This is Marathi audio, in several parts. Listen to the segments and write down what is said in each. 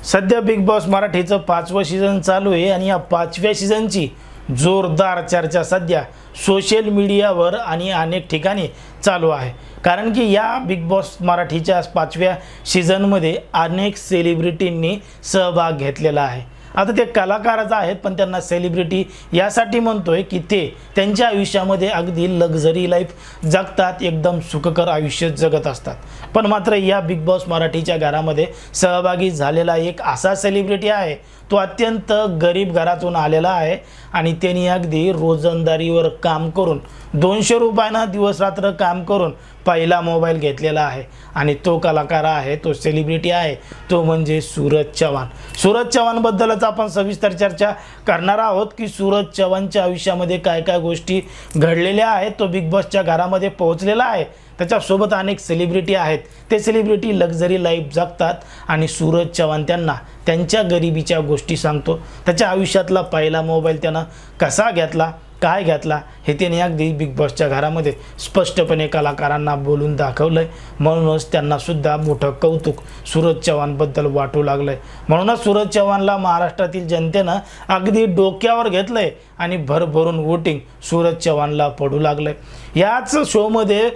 सध्या बिग बॉस मराठीचं 5वं सीझन चालू आहे आणि या 5व्या सीझनची जोरदार चर्चा सध्या सोशल मीडियावर आणि अनेक ठिकाणी चालू आहे। कारण की या बिग बॉस मराठीच्या 5व्या सीझनमध्ये अनेक सेलिब्रिटींनी सहभाग घेतलेला आहे। आता ते कलाकारच आहेत, पण त्यांना सेलिब्रिटी यासाठी म्हणतोय की ते त्यांच्या आयुष्यामध्ये अगदी लक्झरी लाईफ जगतात, एकदम सुखकर आयुष्य जगत असतात। पण मात्र या बिग बॉस मराठीच्या घरामध्ये सहभागी झालेला एक असा सेलिब्रिटी आहे, तो अत्यंत गरीब घरातून आलेला आहे आणि त्यांनी अगदी रोजंदारीवर काम करून 200 रुपयांना दिवस रात्र काम करून पहिला मोबाईल घेतलेला आहे। आणि तो कलाकार आहे, तो सेलिब्रिटी आहे, तो म्हणजे सूरज चव्हाण। सूरज चव्हाण बद्दलच आपण सविस्तर चर्चा करणार आहोत की सूरज चव्हाणच्या आयुष्यामध्ये काय काय गोष्टी घडलेल्या आहेत। तो बिग बॉसच्या घरामध्ये पोहोचलेला आहे, त्याच्यासोबत अनेक सेलिब्रिटी आहेत, ते सेलिब्रिटी लक्झरी लाईफ जगतात आणि सूरज चव्हाण त्यांना त्यांच्या गरिबीच्या गोष्टी सांगतो। त्याच्या आयुष्यातला पहिला मोबाईल त्यानं कसा घेतला, काय घेतला, हे त्याने अगदी बिग बॉसच्या घरामध्ये स्पष्टपणे कलाकारांना बोलून दाखवलंय। म्हणूनच त्यांना सुद्धा मोठं कौतुक सूरज चव्हाणबद्दल वाटू लागलंय। म्हणूनच सूरज चव्हाणला महाराष्ट्रातील जनतेनं अगदी डोक्यावर घेतलंय आणि भरभरून वोटिंग सूरज चव्हाणला पडू लागलंय। याच शोमध्ये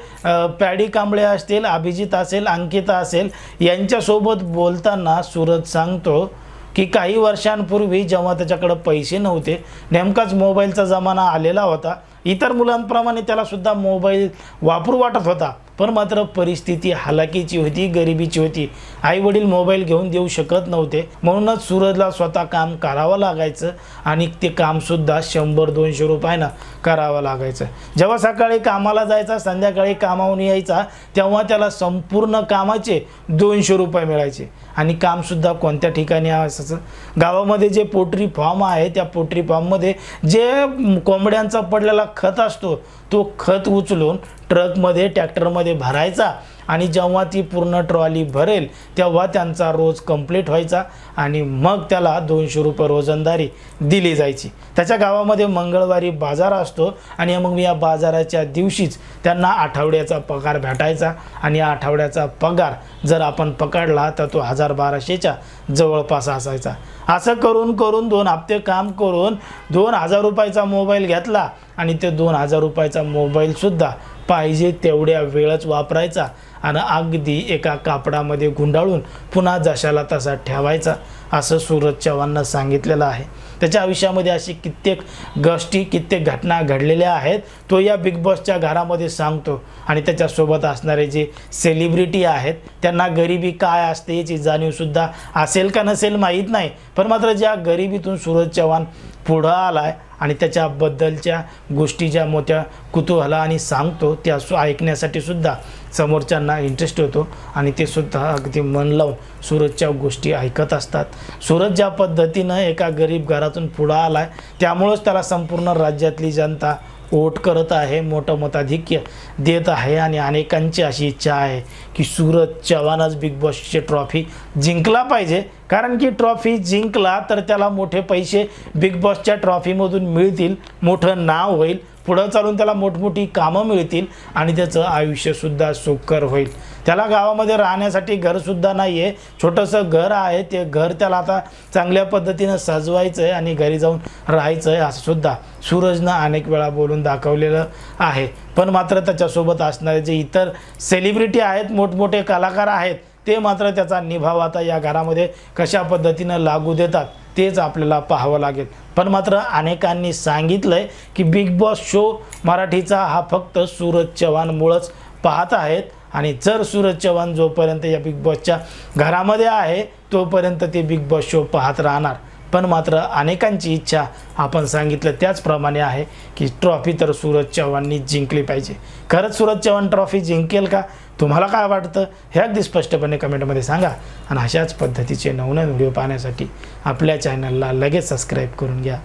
पॅडी कांबळे असतील, अभिजित असेल, अंकिता असेल, यांच्यासोबत बोलताना सूरज सांगतो की काही वर्षांपूर्वी जेव्हा त्याच्याकडे पैसे नव्हते, नेमकाच मोबाईलचा जमाना आलेला होता, इतर मुलांप्रमाणे त्याला सुद्धा मोबाईल वापरू वाटत होता, पण मात्र परिस्थिती हलाखीची होती, गरिबीची होती, आई वडील मोबाईल घेऊन देऊ शकत नव्हते। म्हणूनच सूरजला स्वतः काम करावं लागायचं आणि ते कामसुद्धा 100-200 रुपयानं करावं लागायचं। जेव्हा सकाळी कामाला जायचा, संध्याकाळी कामावून यायचा, तेव्हा त्याला संपूर्ण कामाचे 200 रुपये मिळायचे। आणि कामसुद्धा कोणत्या ठिकाणी असायचं, गावामध्ये जे पोल्ट्री फार्म आहे, त्या पोल्ट्री फार्ममध्ये जे कोंबड्यांचा पडलेला खत असतो, तो खत उचलून ट्रकमध्ये, ट्रॅक्टरमध्ये भरायचा आणि जेव्हा ती पूर्ण ट्रॉली भरेल तेव्हा त्यांचा रोज कंप्लीट व्हायचा आणि मग त्याला 200 रुपये रोजंदारी दिली जायची। त्याच्या गावामध्ये मंगळवारी बाजार असतो आणि मग या बाजाराच्या दिवशीच त्यांना आठवड्याचा पगार भेटायचा आणि आठवड्याचा पगार जर आपण पकडला तर तो 1000-1200च्या जवळपास असायचा। असं करून करून 2 हप्ते काम करून 2000 रुपयाचा मोबाईल घेतला आणि ते 2000 रुपयाचा मोबाईलसुद्धा पाहिजे तेवढ्या वेळच वापरायचा आणि अगदी एका कापडामध्ये गुंडाळून पुन्हा जशाला तसा ठेवायचा, असं सूरज चव्हाणनं सांगितलेलं आहे। त्याच्या आयुष्यामध्ये अशी कित्येक गोष्टी, कित्येक घटना घडलेल्या आहेत, तो या बिग बॉसच्या घरामध्ये सांगतो। आणि त्याच्यासोबत असणारे जे सेलिब्रिटी आहेत त्यांना गरिबी काय असते याची जाणीवसुद्धा असेल का नसेल माहीत नाही, पण मात्र ज्या गरिबीतून सूरज चव्हाण पुढं आलाय आणि त्याच्याबद्दलच्या गोष्टी ज्या मोठ्या कुतूहला आणि सांगतो त्या ऐकण्यासाठी सुद्धा समोरच्यांना इंटरेस्ट होतो आणि ते सुद्धा अगदी मन लावून सूरजच्या गोष्टी ऐकत असतात। सूरज ज्या पद्धतीनं एका गरीब घरातून पुढं आलाय, त्यामुळेच त्याला संपूर्ण राज्यातली जनता वोट करत आहे, मोठं मताधिक्य देत आहे आणि अनेकांची अशी इच्छा आहे की सूरज चव्हाणच बिग बॉसची ट्रॉफी जिंकला पाहिजे। कारण की ट्रॉफी जिंकला तर त्याला मोठे पैसे बिग बॉसच्या ट्रॉफीमधून मिळतील, मोठं नाव होईल, पुढं चालून त्याला मोठमोठी कामं मिळतील आणि त्याचं आयुष्यसुद्धा सुखकर होईल। त्याला गावामध्ये राहण्यासाठी घरसुद्धा नाही आहे, छोटंसं घर आहे, ते घर त्याला आता चांगल्या पद्धतीनं सजवायचं आहे आणि घरी जाऊन राहायचं आहे, असं सुद्धा सूरजनं अनेक वेळा बोलून दाखवलेलं आहे। पण मात्र त्याच्यासोबत असणारे जे इतर सेलिब्रिटी आहेत, मोठमोठे कलाकार आहेत, ते मात्र त्याचा निभाव आता या घरामध्ये कशा पद्धतीनं लागू देतात तेच आपल्याला पाहावं लागेल। पण मात्र अनेकांनी सांगितलंय की बिग बॉस शो मराठीचा हा फक्त सूरज चव्हाणमुळेच पाहत आहेत आणि जर सूरज चव्हाण जोपर्यंत या बिग बॉसच्या घरामध्ये आहे तोपर्यंत ते बिग बॉस शो पाहत राहणार। पण मात्र अनेकांची इच्छा आपण सांगितलं त्याचप्रमाणे आहे की ट्रॉफी तर सूरज चव्हाणनी जिंकली पाहिजे। खरंच सूरज चव्हाण ट्रॉफी जिंकेल का? तुम्हाला काय वाटतं हे अगदी स्पष्टपणे कमेंटमध्ये सांगा आणि अशाच पद्धतीचे नवनवीन व्हिडिओ पाहण्यासाठी आपल्या चॅनलला लगेच सबस्क्राईब करून घ्या।